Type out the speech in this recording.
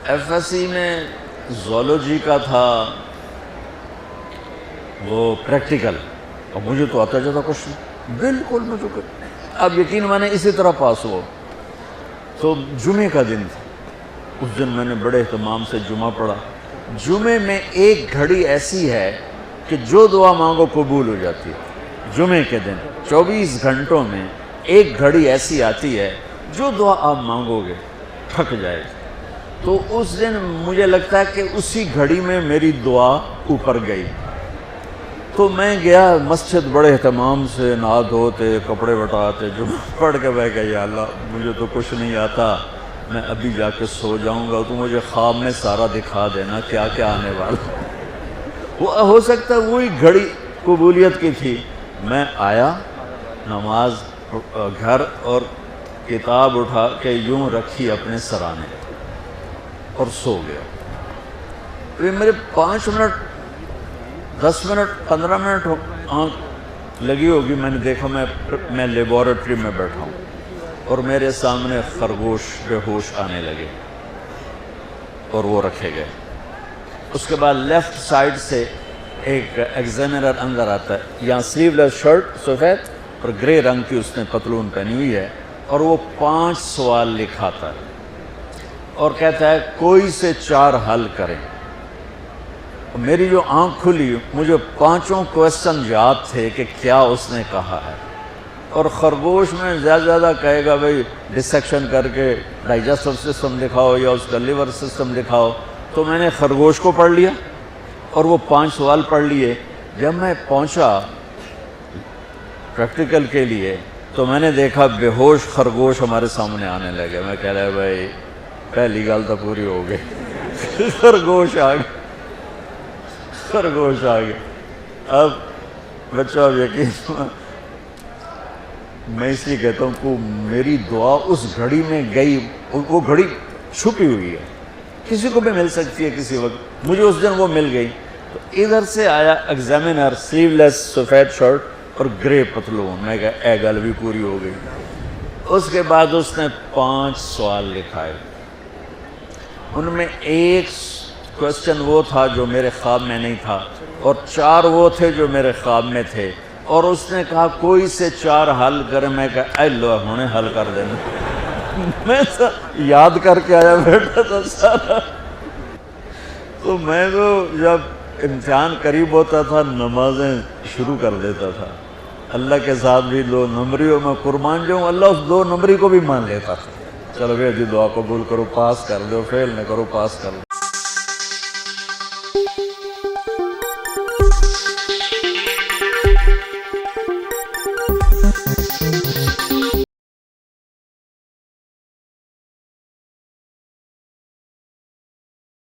F S C میں zoology کا تھا وہ پریکٹیکل، اور مجھے تو آتا جاتا کچھ نہیں، بالکل مجھے اب یقین میں نے اسی طرح پاس ہوا۔ تو جمعے کا دن تھا، اس دن میں نے بڑے اہتمام سے جمعہ پڑھا۔ جمعے میں ایک گھڑی ایسی ہے کہ جو دعا مانگو قبول ہو جاتی ہے۔ جمعے کے دن 24 گھنٹوں میں ایک گھڑی ایسی آتی ہے جو دعا آپ مانگو گے تھک جائے گی۔ تو اس دن مجھے لگتا ہے کہ اسی گھڑی میں میری دعا اوپر گئی۔ تو میں گیا مسجد بڑے اہتمام سے، نہا دھوتے، کپڑے وٹاتے، جمعہ پڑھ کے میں کہا یا اللہ مجھے تو کچھ نہیں آتا، میں ابھی جا کے سو جاؤں گا، تو مجھے خواب میں سارا دکھا دینا کیا کیا آنے والا۔ وہ ہو سکتا ہے وہی گھڑی قبولیت کی تھی۔ میں آیا نماز گھر اور کتاب اٹھا کے یوں رکھی اپنے سرانے اور سو گیا۔ یہ میرے 5 منٹ 10 منٹ 15 منٹ آنکھ لگی ہوگی، میں نے دیکھا میں لیبارٹری میں بیٹھا ہوں اور میرے سامنے خرگوش بے ہوش آنے لگے اور وہ رکھے گئے۔ اس کے بعد لیفٹ سائڈ سے ایک ایگزامینر اندر آتا ہے، یہاں سلیو لیس شرٹ سفید اور گرے رنگ کی اس نے پتلون پہنی ہوئی ہے، اور وہ 5 سوال لکھاتا ہے اور کہتا ہے کوئی سے 4 حل کریں۔ میری جو آنکھ کھلی مجھے 5 کویسچن یاد تھے کہ کیا اس نے کہا ہے، اور خرگوش میں زیادہ زیادہ کہے گا بھئی ڈسیکشن کر کے ڈائجسٹو سسٹم دکھاؤ یا اس کا لیور سسٹم دکھاؤ، تو میں نے خرگوش کو پڑھ لیا اور وہ 5 سوال پڑھ لیے۔ جب میں پہنچا پریکٹیکل کے لیے تو میں نے دیکھا بے ہوش خرگوش ہمارے سامنے آنے لگے۔ میں کہہ رہا بھائی پہلی گل تو پوری ہو گئی، خرگوش آ گیا، خرگوش آ گیا۔ اب بچہ اب یقین میں اس لیے کہتا ہوں کہ میری دعا اس گھڑی میں گئی، وہ گھڑی چھپی ہوئی ہے، کسی کو بھی مل سکتی ہے کسی وقت، مجھے اس دن وہ مل گئی۔ تو ادھر سے آیا ایگزامینر، سلیو لیس سفید شرٹ اور گرے پتلون، میں کہا اے گل بھی پوری ہو گئی۔ اس کے بعد اس نے 5 سوال لکھائے، ان میں ایک کویسچن وہ تھا جو میرے خواب میں نہیں تھا، اور 4 وہ تھے جو میرے خواب میں تھے، اور اس نے کہا کوئی سے 4 حل کرے۔ میں کہا اے لو ہنے حل کر دینا، میں تو یاد کر کے آیا بیٹھا تھا سارا۔ تو میں تو جب امتحان قریب ہوتا تھا نمازیں شروع کر دیتا تھا، اللہ کے ساتھ بھی 2 نمبریوں میں قربان جاؤں، اللہ اس 2 نمبری کو بھی مان لیتا تھا۔ چلو بھائی جی دعا قبول کرو، پاس کر دو، فیل نہ کرو، پاس کر دو۔